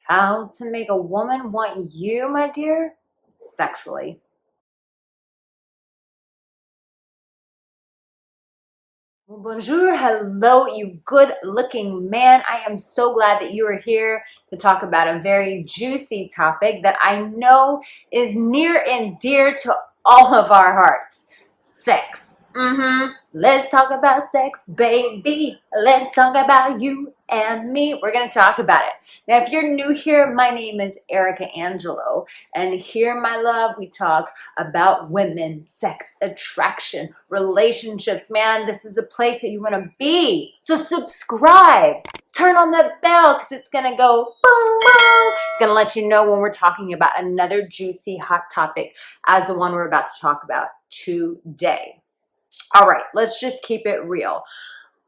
How to make a woman want you, my dear, sexually. Well, bonjour, hello, you good looking man. I am so glad that you are here to talk about a very juicy topic that I know is near and dear to all of our hearts. Sex. Let's talk about sex, baby. Let's talk about you and me. We're going to talk about it. Now, if you're new here, my name is Arica Angelo. And here, my love, we talk about women, sex, attraction, relationships. Man, this is a place that you want to be. So subscribe. Turn on the bell because it's going to go boom, boom. It's going to let you know when we're talking about another juicy, hot topic as the one we're about to talk about today. All right, let's just keep it real.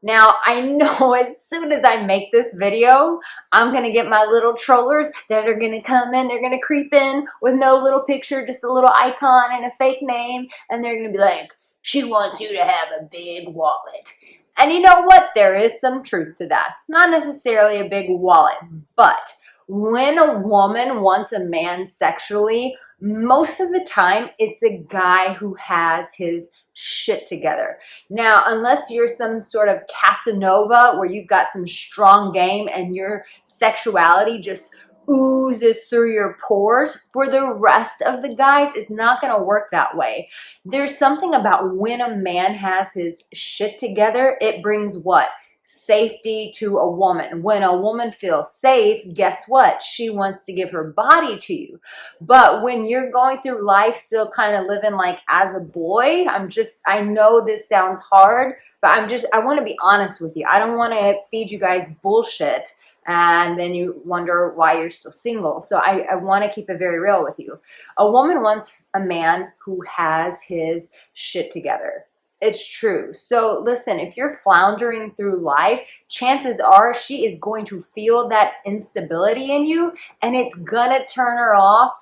Now, I know as soon as I make this video, I'm going to get my little trollers that are going to come in. They're going to creep in with no little picture, just a little icon and a fake name. And they're going to be like, she wants you to have a big wallet. And you know what? There is some truth to that. Not necessarily a big wallet, but when a woman wants a man sexually, most of the time it's a guy who has his shit together. Now, unless you're some sort of Casanova where you've got some strong game and your sexuality just oozes through your pores, for the rest of the guys, it's not going to work that way. There's something about when a man has his shit together, it brings what? Safety to a woman. When a woman feels safe, guess what? She wants to give her body to you. But when you're going through life still kind of living like as a boy, I know this sounds hard, but I want to be honest with you. I don't want to feed you guys bullshit and then you wonder why you're still single. So I want to keep it very real with you. A woman wants a man who has his shit together. It's true. So listen, if you're floundering through life, chances are she is going to feel that instability in you and it's gonna turn her off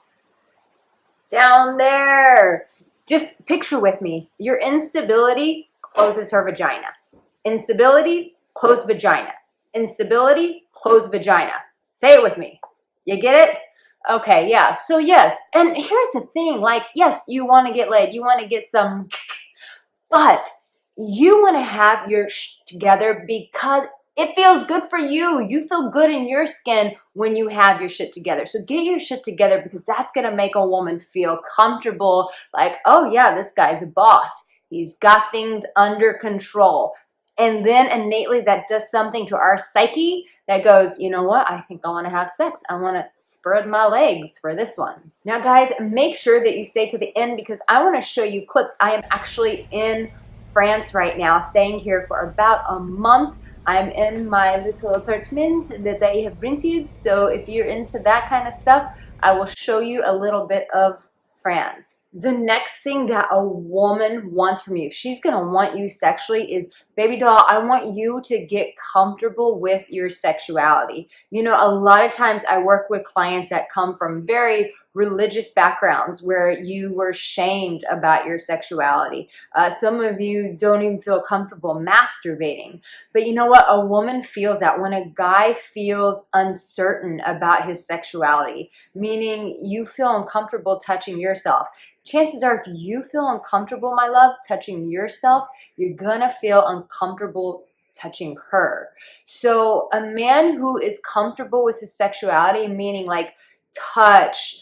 down there. Just picture with me. Your instability closes her vagina. Instability, close vagina. Instability, close vagina. Say it with me. You get it? Okay, yeah. So yes, and here's the thing. Like, yes, you want to get laid. You want to get some... But you want to have your together because it feels good for you. You feel good in your skin when you have your shit together. So get your shit together because that's going to make a woman feel comfortable. Like, oh yeah, this guy's a boss. He's got things under control. And then innately that does something to our psyche that goes, you know what? I think I want to have sex. I want to spread my legs for this one. Now guys, make sure that you stay to the end because I want to show you clips. I am actually in France right now, staying here for about a month. I'm in my little apartment that I have rented. So if you're into that kind of stuff, I will show you a little bit of France. The next thing that a woman wants from you, she's going to want you sexually, is, baby doll, I want you to get comfortable with your sexuality. You know, a lot of times I work with clients that come from very religious backgrounds where you were shamed about your sexuality. Some of you don't even feel comfortable masturbating. But you know what? A woman feels that when a guy feels uncertain about his sexuality, meaning you feel uncomfortable touching yourself. Chances are if you feel uncomfortable, my love, touching yourself, you're gonna feel uncomfortable touching her. So a man who is comfortable with his sexuality, meaning like touch,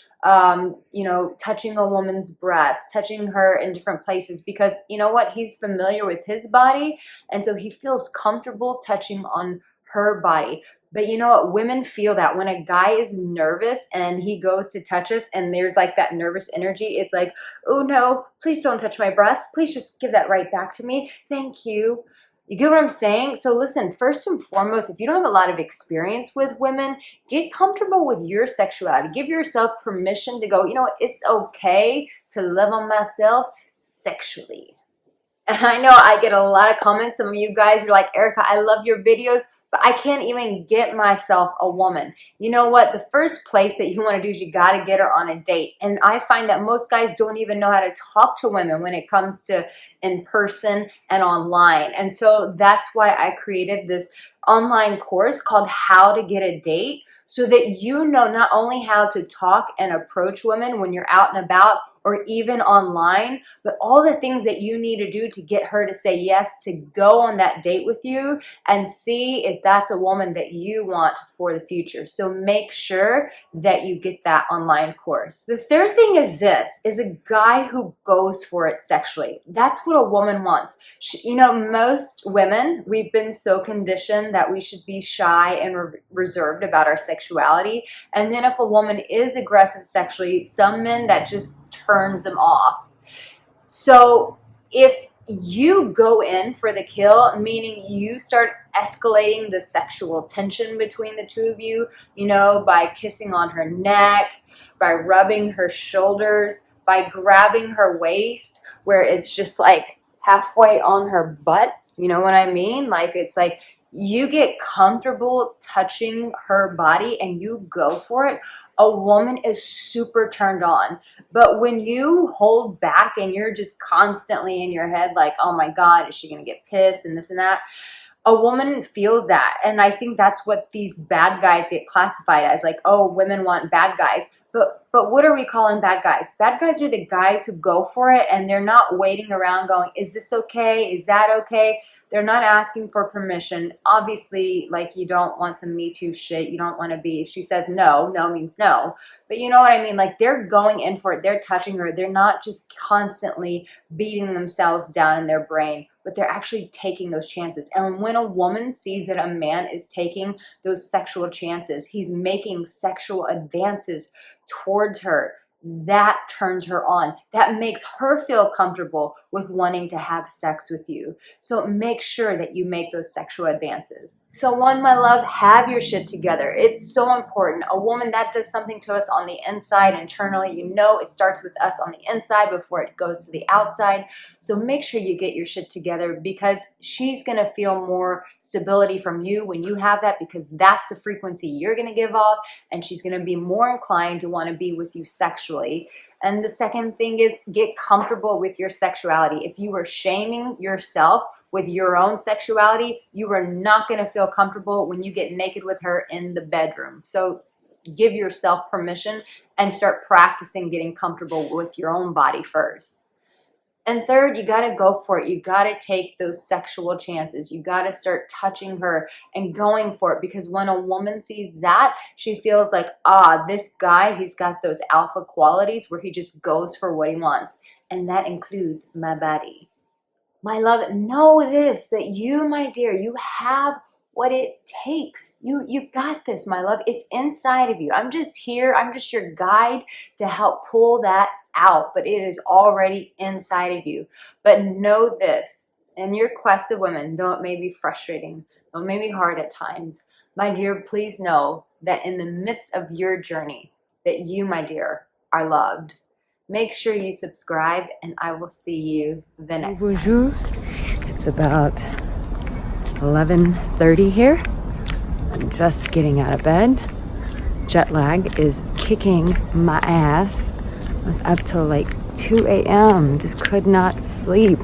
you know, touching a woman's breast, touching her in different places, because you know what? He's familiar with his body, and so he feels comfortable touching on her body. But you know what? Women feel that when a guy is nervous and he goes to touch us and there's like that nervous energy, it's like, oh no, please don't touch my breast. Please just give that right back to me. Thank you. You get what I'm saying? So listen, first and foremost, if you don't have a lot of experience with women, get comfortable with your sexuality. Give yourself permission to go, you know what? It's okay to love on myself sexually. And I know I get a lot of comments. Some of you guys are like, Arica, I love your videos, but I can't even get myself a woman. You know what? The first place that you want to do is you got to get her on a date. And I find that most guys don't even know how to talk to women when it comes to in person and online. And so that's why I created this online course called How to Get a Date, so that you know not only how to talk and approach women when you're out and about or even online, but all the things that you need to do to get her to say yes, to go on that date with you and see if that's a woman that you want for the future. So make sure that you get that online course. The third thing is this, is a guy who goes for it sexually. That's what a woman wants. You know, most women, we've been so conditioned that we should be shy and reserved about our sexuality. And then if a woman is aggressive sexually, some men, that just turns them off. So if you go in for the kill, meaning you start escalating the sexual tension between the two of you, you know, by kissing on her neck, by rubbing her shoulders, by grabbing her waist where it's just like halfway on her butt, you know what I mean? Like, it's like you get comfortable touching her body and you go for it, a woman is super turned on. But when you hold back and you're just constantly in your head like, oh my God, is she gonna get pissed and this and that? A woman feels that. And I think that's what these bad guys get classified as, like, oh, women want bad guys. But what are we calling bad guys? Bad guys are the guys who go for it and they're not waiting around going, is this okay? Is that okay? They're not asking for permission. Obviously, like, you don't want some Me Too shit. You don't want to be, if she says no, no means no. But you know what I mean? Like, they're going in for it. They're touching her. They're not just constantly beating themselves down in their brain, but they're actually taking those chances. And when a woman sees that a man is taking those sexual chances, he's making sexual advances towards her, that turns her on. That makes her feel comfortable with wanting to have sex with you. So make sure that you make those sexual advances. So one, my love, have your shit together. It's so important. A woman that does something to us on the inside, internally, you know it starts with us on the inside before it goes to the outside. So make sure you get your shit together, because she's going to feel more stability from you when you have that, because that's the frequency you're going to give off, and she's going to be more inclined to want to be with you sexually. And the second thing is, get comfortable with your sexuality. If you are shaming yourself with your own sexuality, you are not going to feel comfortable when you get naked with her in the bedroom. So give yourself permission and start practicing getting comfortable with your own body first. And third, you got to go for it. You got to take those sexual chances. You got to start touching her and going for it, because when a woman sees that, she feels like, ah, this guy, he's got those alpha qualities where he just goes for what he wants. And that includes my body. My love, know this, that you, my dear, you have what it takes. You got this, my love. It's inside of you. I'm just here. I'm just your guide to help pull that out, but it is already inside of you. But know this, in your quest of women, though it may be frustrating, though it may be hard at times, my dear, please know that in the midst of your journey, that you, my dear, are loved. Make sure you subscribe, and I will see you the next time. Bonjour. It's about 11:30 here. I'm just getting out of bed. Jet lag is kicking my ass. I was up till like 2 a.m. Just could not sleep.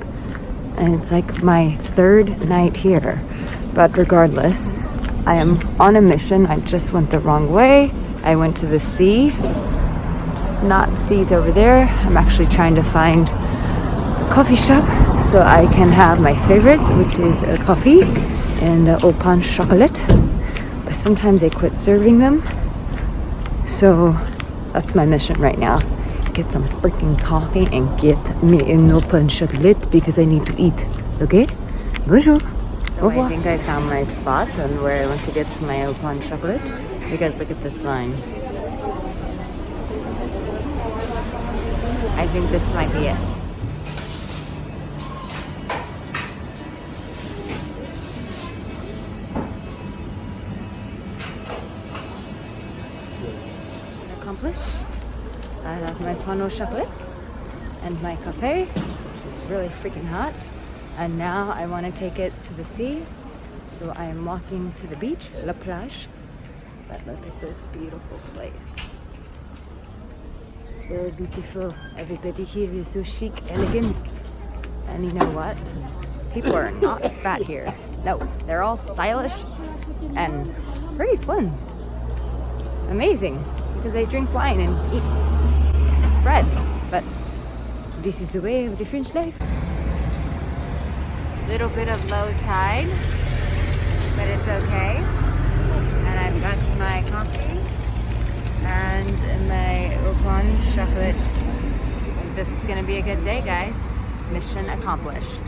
And it's like my third night here. But regardless, I am on a mission. I just went the wrong way. I went to the sea. Just not seas over there. I'm actually trying to find a coffee shop so I can have my favorite, which is a coffee and au pain chocolat. But sometimes they quit serving them. So that's my mission right now. Get some freaking coffee and get me an au pain chocolat because I need to eat. Okay? Bonjour. So I think I found my spot and where I want to get to my au pain chocolat. You guys look at this line. I think this might be it. Accomplished. I have my pain au chocolat and my cafe, which is really freaking hot. And now I want to take it to the sea. So I am walking to the beach, La Plage. But look at this beautiful place. So beautiful. Everybody here is so chic, elegant. And you know what? People are not fat here. No, they're all stylish and pretty slim. Amazing, because they drink wine and eat bread. But this is the way of the French life. Little bit of low tide, but it's okay. And I've got my coffee and my au chocolate. This is gonna be a good day, guys. Mission accomplished.